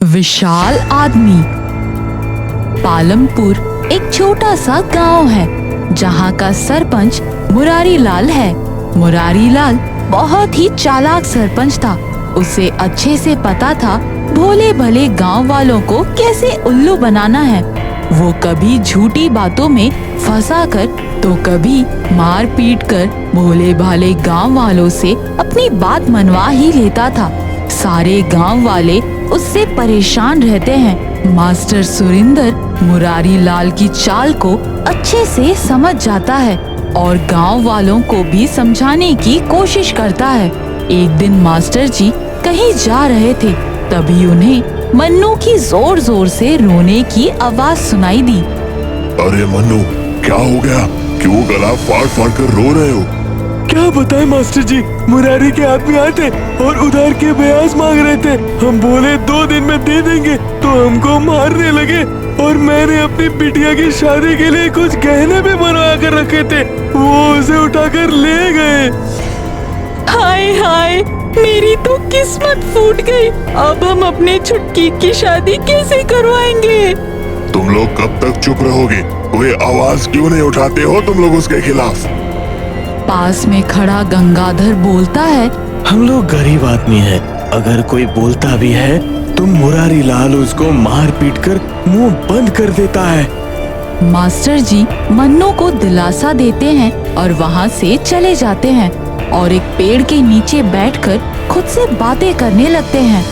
विशाल आदमी। पालमपुर एक छोटा सा गांव है जहां का सरपंच मुरारी लाल है। मुरारी लाल बहुत ही चालाक सरपंच था। उसे अच्छे से पता था भोले भले गांव वालों को कैसे उल्लू बनाना है। वो कभी झूठी बातों में फंसा कर तो कभी मार पीट कर भोले भाले गांव वालों से अपनी बात मनवा ही लेता था। सारे गांव वाले उससे परेशान रहते हैं। मास्टर सुरिंदर मुरारी लाल की चाल को अच्छे से समझ जाता है और गांव वालों को भी समझाने की कोशिश करता है। एक दिन मास्टर जी कहीं जा रहे थे, तभी उन्हें मन्नू की जोर जोर से रोने की आवाज सुनाई दी। अरे मन्नू, क्या हो गया? क्यों गला फाड़ फाड़ कर रो रहे हो? क्या बताएं मास्टर जी, मुरारी के आदमी आए थे और उधार के ब्याज मांग रहे थे। हम बोले 2 दिन में दे देंगे तो हमको मारने लगे और मैंने अपनी बिटिया की शादी के लिए कुछ गहने भी बनवा कर रखे थे, वो उसे उठाकर ले गए। हाय हाय, मेरी तो किस्मत फूट गई। अब हम अपने छुटकी की शादी कैसे करवाएंगे? तुम लोग कब तक चुप रहोगे? कोई आवाज क्यों नहीं उठाते हो तुम लोग उसके खिलाफ? पास में खड़ा गंगाधर बोलता है, हम लोग गरीब आदमी हैं, अगर कोई बोलता भी है तो मुरारी लाल उसको मार पीट कर मुंह बंद कर देता है। मास्टर जी मन्नू को दिलासा देते हैं और वहाँ से चले जाते हैं और एक पेड़ के नीचे बैठकर खुद से बातें करने लगते हैं।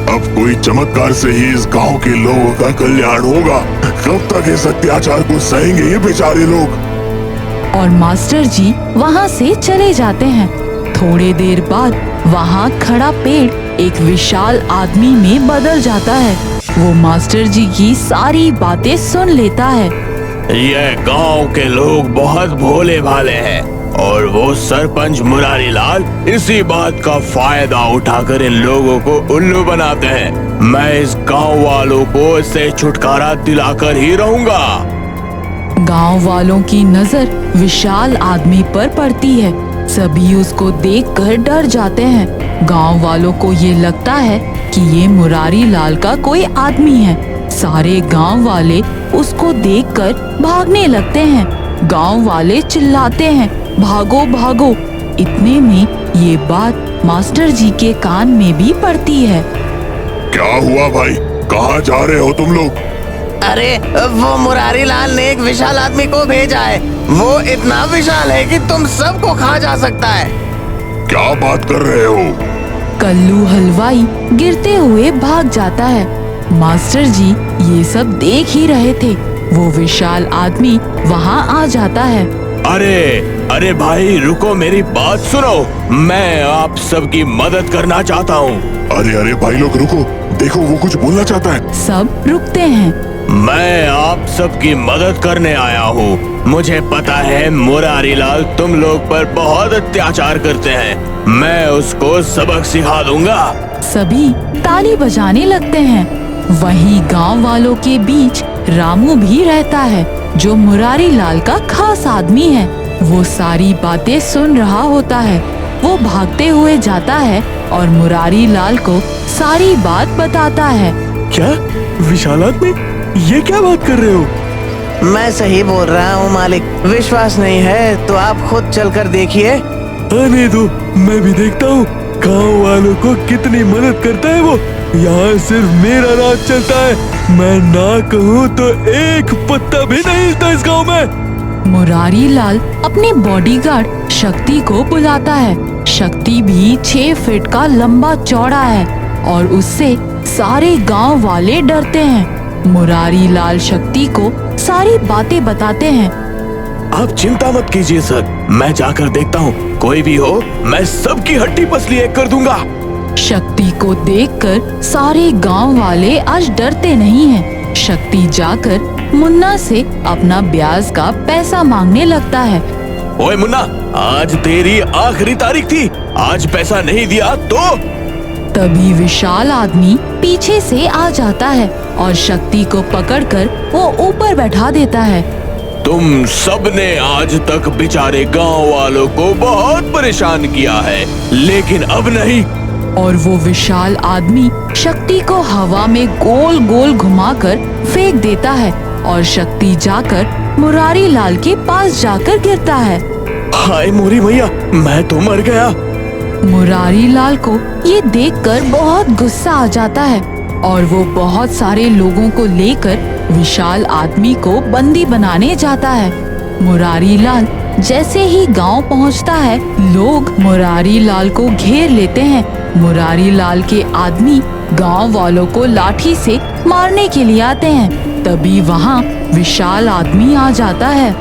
अब कोई चमत्कार से ही इस गांव के लोगों का कल्याण होगा। कब तक इस अत्याचार को सहेंगे ये बेचारे लोग? और मास्टर जी वहाँ से चले जाते हैं। थोड़ी देर बाद वहाँ खड़ा पेड़ एक विशाल आदमी में बदल जाता है। वो मास्टर जी की सारी बातें सुन लेता है। ये गांव के लोग बहुत भोले भाले हैं और वो सरपंच मुरारी लाल इसी बात का फायदा उठाकर इन लोगों को उल्लू बनाते हैं। मैं इस गांव वालों को इससे छुटकारा दिलाकर ही रहूंगा। गांव वालों की नजर विशाल आदमी पर पड़ती है। सभी उसको देखकर डर जाते हैं। गांव वालों को ये लगता है कि ये मुरारी लाल का कोई आदमी है। सारे गांव वाले उसको देखकर भागने लगते हैं। गांव वाले चिल्लाते हैं, भागो भागो। इतने में ये बात मास्टर जी के कान में भी पड़ती है। क्या हुआ भाई? कहाँ जा रहे हो तुम लोग? अरे वो मुरारी लाल ने एक विशाल आदमी को भेजा है। वो इतना विशाल है कि तुम सबको खा जा सकता है। क्या बात कर रहे हो? कल्लू हलवाई गिरते हुए भाग जाता है। मास्टर जी ये सब देख ही रहे थे। वो विशाल आदमी वहाँ आ जाता है। अरे भाई रुको, मेरी बात सुनो, मैं आप सबकी मदद करना चाहता हूँ। अरे भाई लोग रुको, देखो वो कुछ बोलना चाहता है। सब रुकते हैं। मैं आप सबकी मदद करने आया हूँ। मुझे पता है मुरारी लाल तुम लोग पर बहुत अत्याचार करते हैं। मैं उसको सबक सिखा दूंगा। सभी ताली बजाने लगते हैं। वहीं गांव वालों के बीच रामू भी रहता है, जो मुरारी लाल का खास आदमी है। वो सारी बातें सुन रहा होता है। वो भागते हुए जाता है और मुरारी लाल को सारी बात बताता है। क्या विशाल आदमी, ये क्या बात कर रहे हो? मैं सही बोल रहा हूँ मालिक, विश्वास नहीं है तो आप खुद चलकर देखिए। आने दो, मैं भी देखता हूँ गाँव वालों को कितनी मदद करता है वो। यहाँ सिर्फ मेरा राज चलता है, मैं ना कहूँ तो एक पत्ता भी नहीं हिलता इस गाँव में। मुरारी लाल अपने बॉडीगार्ड शक्ति को बुलाता है। शक्ति भी 6 फीट का लंबा चौड़ा है और उससे सारे गांव वाले डरते हैं। मुरारी लाल शक्ति को सारी बातें बताते हैं। आप चिंता मत कीजिए सर, मैं जाकर देखता हूँ, कोई भी हो मैं सबकी हड्डी पसली एक कर दूंगा। शक्ति को देखकर सारे गांव वाले आज डरते नहीं हैं। शक्ति जाकर मुन्ना से अपना ब्याज का पैसा मांगने लगता है। ओए मुन्ना, आज तेरी आखिरी तारीख थी, आज पैसा नहीं दिया तो? तभी विशाल आदमी पीछे से आ जाता है और शक्ति को पकड़कर वो ऊपर बैठा देता है। तुम सबने आज तक बेचारे गांव वालों को बहुत परेशान किया है, लेकिन अब नहीं, और वो विशाल आदमी शक्ति को हवा में गोल गोल घुमाकर फेंक देता है और शक्ति जाकर मुरारी लाल के पास जाकर गिरता है। हाय मोरी भैया, मैं तो मर गया। मुरारी लाल को ये देखकर बहुत गुस्सा आ जाता है और वो बहुत सारे लोगों को लेकर विशाल आदमी को बंदी बनाने जाता है। मुरारी लाल जैसे ही गांव पहुंचता है, लोग मुरारी लाल को घेर लेते हैं। मुरारी लाल के आदमी गांव वालों को लाठी से मारने के लिए आते हैं। तभी वहां विशाल आदमी आ जाता है।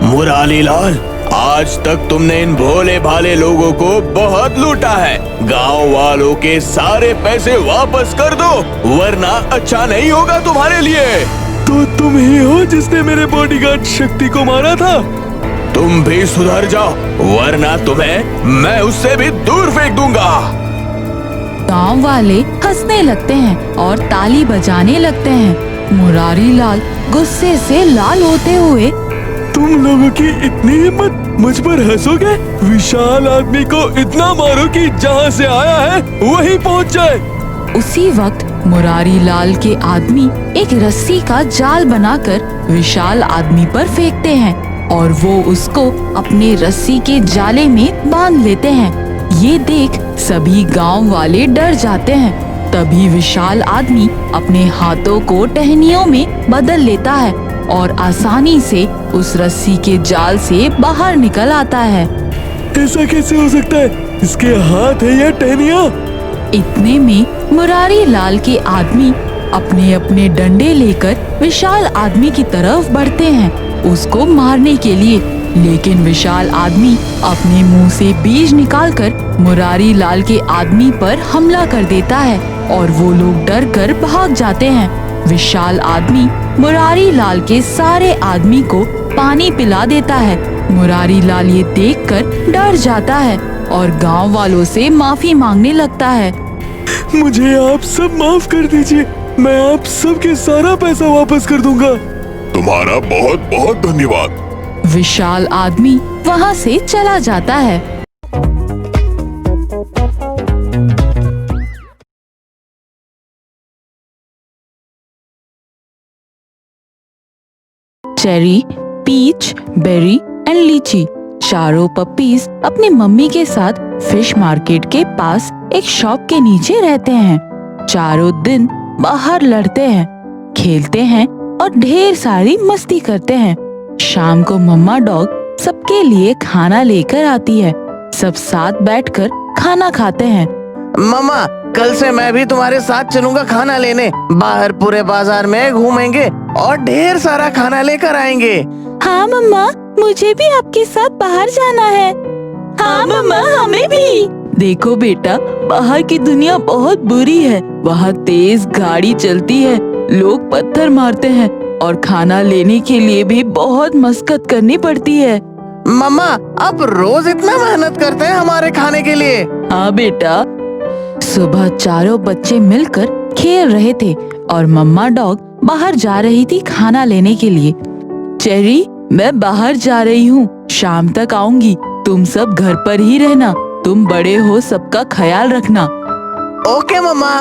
मुरारी लाल, आज तक तुमने इन भोले भाले लोगों को बहुत लूटा है। गांव वालों के सारे पैसे वापस कर दो, वरना अच्छा नहीं होगा तुम्हारे लिए। तो तुम ही हो जिसने मेरे बॉडीगार्ड शक्ति को मारा था? तुम भी सुधर जाओ, वरना तुम्हें मैं उससे भी दूर फेंक दूंगा। गांव वाले हंसने लगते हैं और ताली बजाने लगते हैं। मुरारी लाल गुस्से से लाल होते हुए, तुम लोगों की इतनी हिम्मत, मुझ पर हंसोगे? विशाल आदमी को इतना मारो कि जहाँ से आया है वहीं पहुँच जाए। उसी वक्त मुरारी लाल के आदमी एक रस्सी का जाल बनाकर विशाल आदमी पर फेंकते हैं और वो उसको अपने रस्सी के जाले में बांध लेते हैं। ये देख सभी गांव वाले डर जाते हैं। तभी विशाल आदमी अपने हाथों को टहनियों में बदल लेता है और आसानी से उस रस्सी के जाल से बाहर निकल आता है। ऐसा कैसे हो सकता है? इसके हाथ है या टहनियाँ? इतने में मुरारी लाल के आदमी अपने अपने डंडे लेकर विशाल आदमी की तरफ बढ़ते हैं उसको मारने के लिए। लेकिन विशाल आदमी अपने मुंह से बीज निकालकर मुरारी लाल के आदमी पर हमला कर देता है और वो लोग डर कर भाग जाते हैं। विशाल आदमी मुरारी लाल के सारे आदमी को पानी पिला देता है। मुरारी लाल ये देखकर डर जाता है और गांव वालों से माफी मांगने लगता है। मुझे आप सब माफ कर दीजिए, मैं आप सबके सारा पैसा वापस कर दूंगा। तुम्हारा बहुत बहुत धन्यवाद। विशाल आदमी वहाँ से चला जाता है। चेरी, पीच, बेरी एंड लीची चारों पपीज अपनी मम्मी के साथ फिश मार्केट के पास एक शॉप के नीचे रहते हैं। चारों दिन बाहर लड़ते हैं, खेलते हैं और ढेर सारी मस्ती करते हैं। शाम को मम्मा डॉग सबके लिए खाना लेकर आती है। सब साथ बैठकर खाना खाते हैं। मम्मा, कल से मैं भी तुम्हारे साथ चलूंगा खाना लेने। बाहर पूरे बाजार में घूमेंगे और ढेर सारा खाना लेकर आएंगे। हाँ मम्मा, मुझे भी आपके साथ बाहर जाना है। हाँ मम्मा, हमें भी। देखो बेटा, बाहर की दुनिया बहुत बुरी है। वहाँ तेज गाड़ी चलती है, लोग पत्थर मारते हैं और खाना लेने के लिए भी बहुत मशक्कत करनी पड़ती है। मम्मा, आप रोज इतना मेहनत करते हैं हमारे खाने के लिए। हाँ बेटा। सुबह चारों बच्चे मिलकर खेल रहे थे और मम्मा डॉग बाहर जा रही थी खाना लेने के लिए। चेरी, मैं बाहर जा रही हूँ, शाम तक आऊंगी। तुम सब घर पर ही रहना। तुम बड़े हो, सबका ख्याल रखना। ओके मम्मा।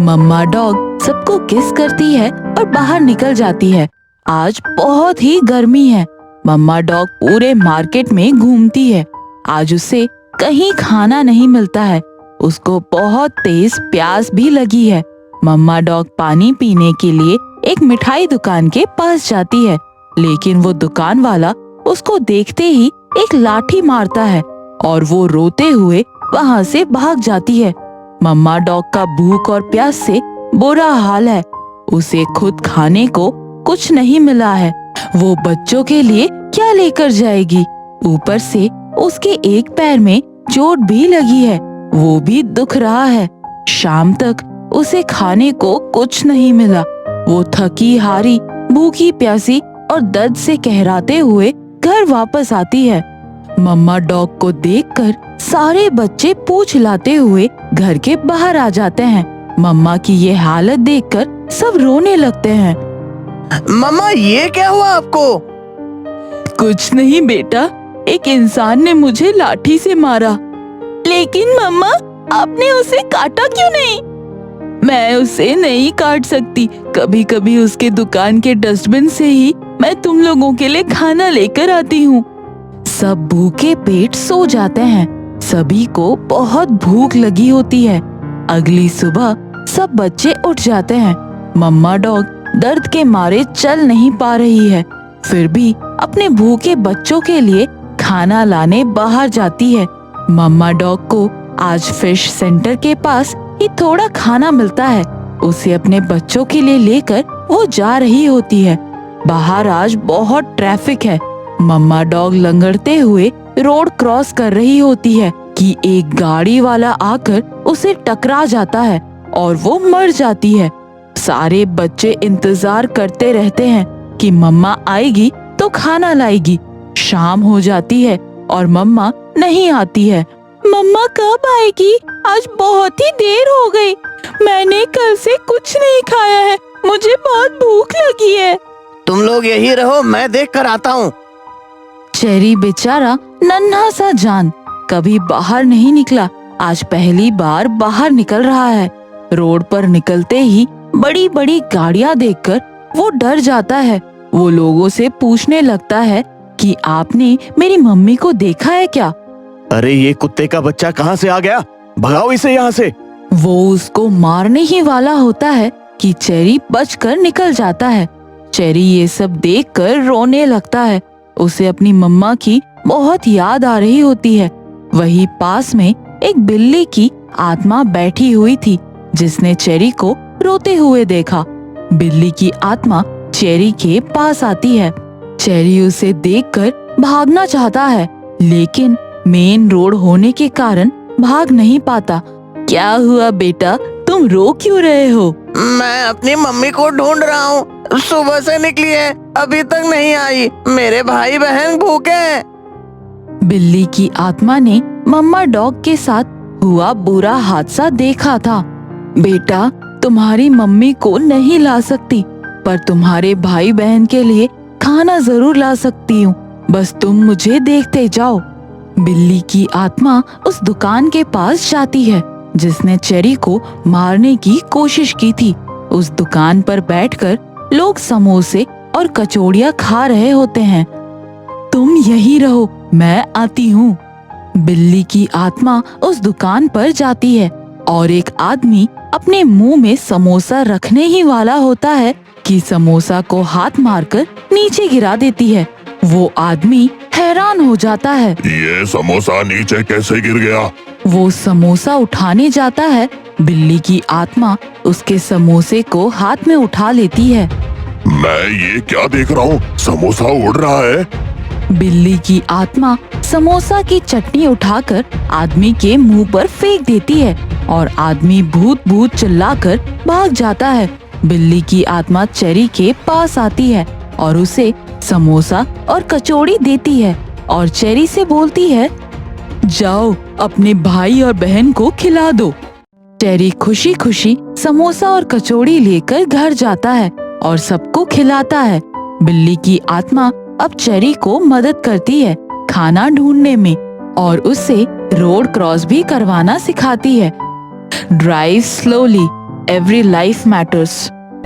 मम्मा डॉग सबको किस करती है और बाहर निकल जाती है। आज बहुत ही गर्मी है। मम्मा डॉग पूरे मार्केट में घूमती है। आज उसे कहीं खाना नहीं मिलता है। उसको बहुत तेज प्यास भी लगी है। मम्मा डॉग पानी पीने के लिए एक मिठाई दुकान के पास जाती है, लेकिन वो दुकान वाला उसको देखते ही एक लाठी मारता है और वो रोते हुए वहाँ से भाग जाती है। मम्मा डॉग का भूख और प्यास से बुरा हाल है। उसे खुद खाने को कुछ नहीं मिला है। वो बच्चों के लिए क्या लेकर जाएगी? ऊपर से उसके एक पैर में चोट भी लगी है, वो भी दुख रहा है। शाम तक उसे खाने को कुछ नहीं मिला। वो थकी हारी, भूखी प्यासी और दर्द से कहराते हुए घर वापस आती है। मम्मा डॉग को देखकर सारे बच्चे पूछ हिलाते हुए घर के बाहर आ जाते हैं। मम्मा की ये हालत देखकर सब रोने लगते हैं। मम्मा, ये क्या हुआ आपको? कुछ नहीं बेटा, एक इंसान ने मुझे लाठी से मारा। लेकिन मम्मा, आपने उसे काटा क्यों नहीं? मैं उसे नहीं काट सकती। कभी कभी उसके दुकान के डस्टबिन से ही मैं तुम लोगों के लिए खाना लेकर आती हूँ। सब भूखे पेट सो जाते हैं। सभी को बहुत भूख लगी होती है। अगली सुबह सब बच्चे उठ जाते हैं। मम्मा डॉग दर्द के मारे चल नहीं पा रही है, फिर भी अपने भूखे बच्चों के लिए खाना लाने बाहर जाती है। मम्मा डॉग को आज फिश सेंटर के पास ही थोड़ा खाना मिलता है। उसे अपने बच्चों के लिए लेकर वो जा रही होती है। बाहर आज बहुत ट्रैफिक है। मम्मा डॉग लंगड़ते हुए रोड क्रॉस कर रही होती है कि एक गाड़ी वाला आकर उसे टकरा जाता है और वो मर जाती है। सारे बच्चे इंतजार करते रहते हैं कि मम्मा आएगी तो खाना लाएगी। शाम हो जाती है और मम्मा नहीं आती है। मम्मा कब आएगी? आज बहुत ही देर हो गई। मैंने कल से कुछ नहीं खाया है। मुझे बहुत भूख लगी है। तुम लोग यही रहो, मैं देख कर आता हूँ। चेरी बेचारा नन्हा सा जान कभी बाहर नहीं निकला। आज पहली बार बाहर निकल रहा है। रोड पर निकलते ही बड़ी बड़ी गाड़ियाँ देखकर वो डर जाता है। वो लोगों से पूछने लगता है कि आपने मेरी मम्मी को देखा है क्या? अरे ये कुत्ते का बच्चा कहाँ से आ गया? भगाओ इसे यहाँ से। वो उसको मारने ही वाला होता है कि चेरी बचकर निकल जाता है। चेरी ये सब देखकर रोने लगता है। उसे अपनी मम्मा की बहुत याद आ रही होती है। वहीं पास में एक बिल्ली की आत्मा बैठी हुई थी जिसने चेरी को रोते हुए देखा। बिल्ली की आत्मा चेरी के पास आती है। चेरी उसे देखकर भागना चाहता है, लेकिन मेन रोड होने के कारण भाग नहीं पाता। क्या हुआ बेटा, तुम रो क्यों रहे हो? मैं अपनी मम्मी को ढूंढ रहा हूँ। सुबह से निकली है, अभी तक नहीं आई। मेरे भाई बहन भूखे हैं। बिल्ली की आत्मा ने मम्मा डॉग के साथ हुआ बुरा हादसा देखा था। बेटा, तुम्हारी मम्मी को नहीं ला सकती, पर तुम्हारे भाई बहन के लिए खाना जरूर ला सकती हूँ। बस तुम मुझे देखते जाओ। बिल्ली की आत्मा उस दुकान के पास जाती है जिसने चेरी को मारने की कोशिश की थी। उस दुकान पर बैठकर लोग समोसे और कचौड़ियाँ खा रहे होते हैं। तुम यही रहो, मैं आती हूँ। बिल्ली की आत्मा उस दुकान पर जाती है और एक आदमी अपने मुंह में समोसा रखने ही वाला होता है कि समोसा को हाथ मारकर नीचे गिरा देती है। वो आदमी हैरान हो जाता है। ये समोसा नीचे कैसे गिर गया? वो समोसा उठाने जाता है। बिल्ली की आत्मा उसके समोसे को हाथ में उठा लेती है। मैं ये क्या देख रहा हूँ? समोसा उड़ रहा है। बिल्ली की आत्मा समोसा की चटनी उठाकर आदमी के मुंह पर फेंक देती है और आदमी भूत भूत चिल्लाकर भाग जाता है। बिल्ली की आत्मा चेरी के पास आती है और उसे समोसा और कचौड़ी देती है और चेरी से बोलती है, जाओ अपने भाई और बहन को खिला दो। चेरी खुशी खुशी समोसा और कचौड़ी लेकर घर जाता है और सबको खिलाता है। बिल्ली की आत्मा अब चेरी को मदद करती है खाना ढूंढने में और उससे रोड क्रॉस भी करवाना सिखाती है। Drive slowly, every life matters.